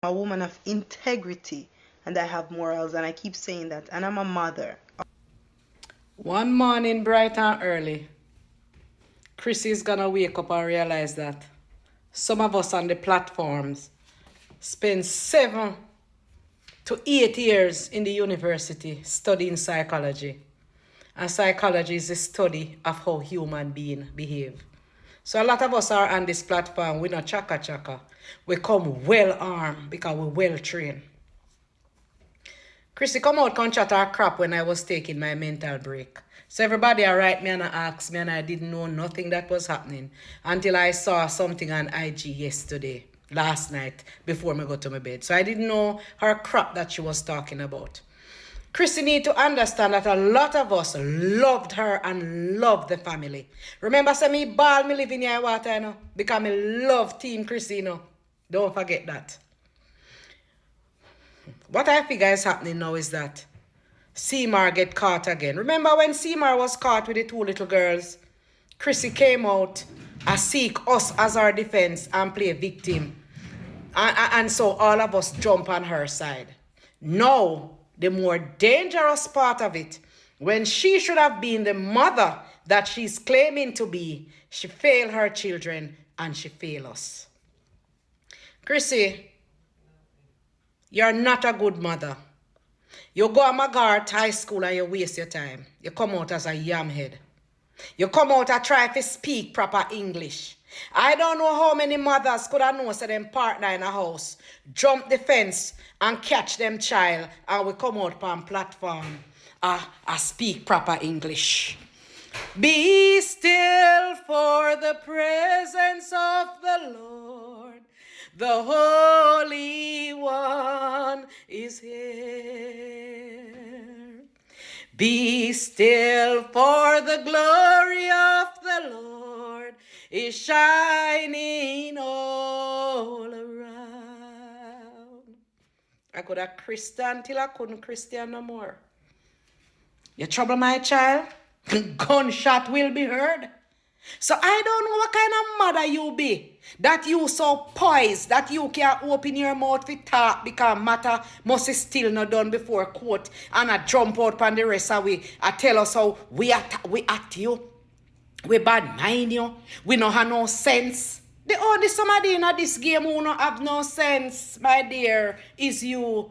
a woman of integrity and I have morals, and I keep saying that. And I'm a mother. One morning, bright and early, Crissy is gonna wake up and realize that some of us on the platforms spend 7 to 8 years in the university studying psychology. And psychology is the study of how human beings behave. So a lot of us are on this platform, we're not chaka chaka. We come well armed because we're well trained. Crissy come out come chat her crap when I was taking my mental break. So everybody write me and ask me, and I didn't know nothing that was happening until I saw something on IG yesterday, last night, before me go to my bed. So I didn't know her crap that she was talking about. Crissy need to understand that a lot of us loved her and loved the family. Remember, say me ball me live in your water, you know, because me love Team Crissy, you know. Don't forget that. What I figure is happening now is that Seymour get caught again. Remember when Seymour was caught with the 2 little girls? Crissy came out and seek us as our defense and play victim. And so all of us jump on her side. Now, the more dangerous part of it, when she should have been the mother that she's claiming to be, she failed her children and she failed us. Crissy, you're not a good mother. You go to Magart High School and you waste your time. You come out as a yamhead. You come out and try to speak proper English. I don't know how many mothers could have known so them partner in a house, jump the fence and catch them child, and we come out on platform I speak proper English. Be still for the presence of the Lord. The Holy One is here. Be still, for the glory of the Lord is shining all around. I could have Christian till I couldn't Christian no more. You trouble my child? Gunshot will be heard. So I don't know what kind of mother you be, that you so poised that you can open your mouth to talk because matter must still not done before court, and I jump out on the rest of we. I tell us how we act you, we bad mind you, we no have no sense. The only somebody in this game who no have no sense, my dear, is you.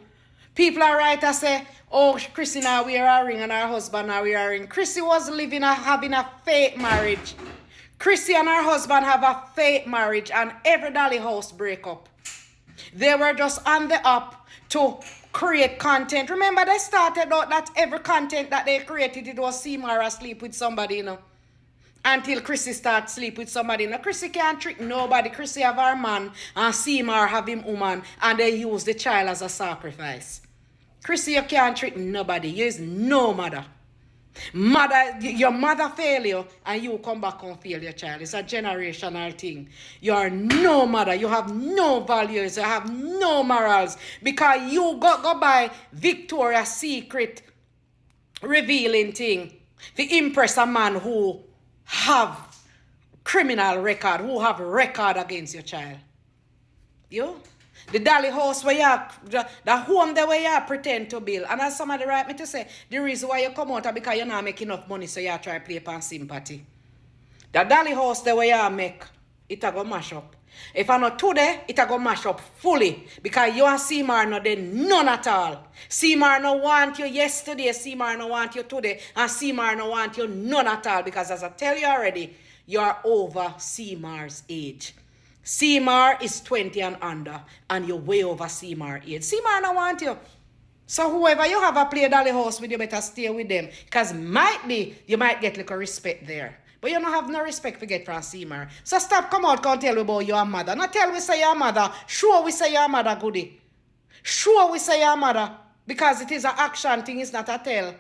People are right to say, oh, Crissy now wear a ring and her husband now wear a ring. Crissy was having a fake marriage. Crissy and her husband have a fake marriage and every dolly house break up. They were just on the up to create content. Remember they started out that every content that they created, it was Seymour asleep with somebody, you know. Until Crissy starts sleep with somebody. Now Crissy can't trick nobody. Crissy have her man and Seymour have him woman, and they use the child as a sacrifice. Crissy, you can't trick nobody. You is no mother. Your mother fail you and you come back and fail your child. It's a generational thing. You are no mother. You have no values. You have no morals. Because you go by Victoria's Secret revealing thing. The impress a man who have criminal record, who have record against your child. You? The dolly house where you the home there where you pretend to build. And as somebody write me to say, the reason why you come out is because you're not making enough money, so you try to play upon sympathy. The dolly house there where you make, it a go mash up. If I not today, it a go mash up fully. Because you and Seymour no there none at all. Seymour no want you yesterday, Seymour no want you today, and Seymour no want you none at all. Because as I tell you already, you are over Seymour's age. Seymour is 20 and under, and you're way over Seymour age. Seymour don't want you. So whoever you have a play dolly house with, you better stay with them. Because might be, you might get like a respect there. But you don't have no respect to get from Seymour. So stop, come out, come tell me about your mother. Not tell we say your mother. Sure we say your mother, goody. Sure we say your mother. Because it is an action thing, it's not a tell.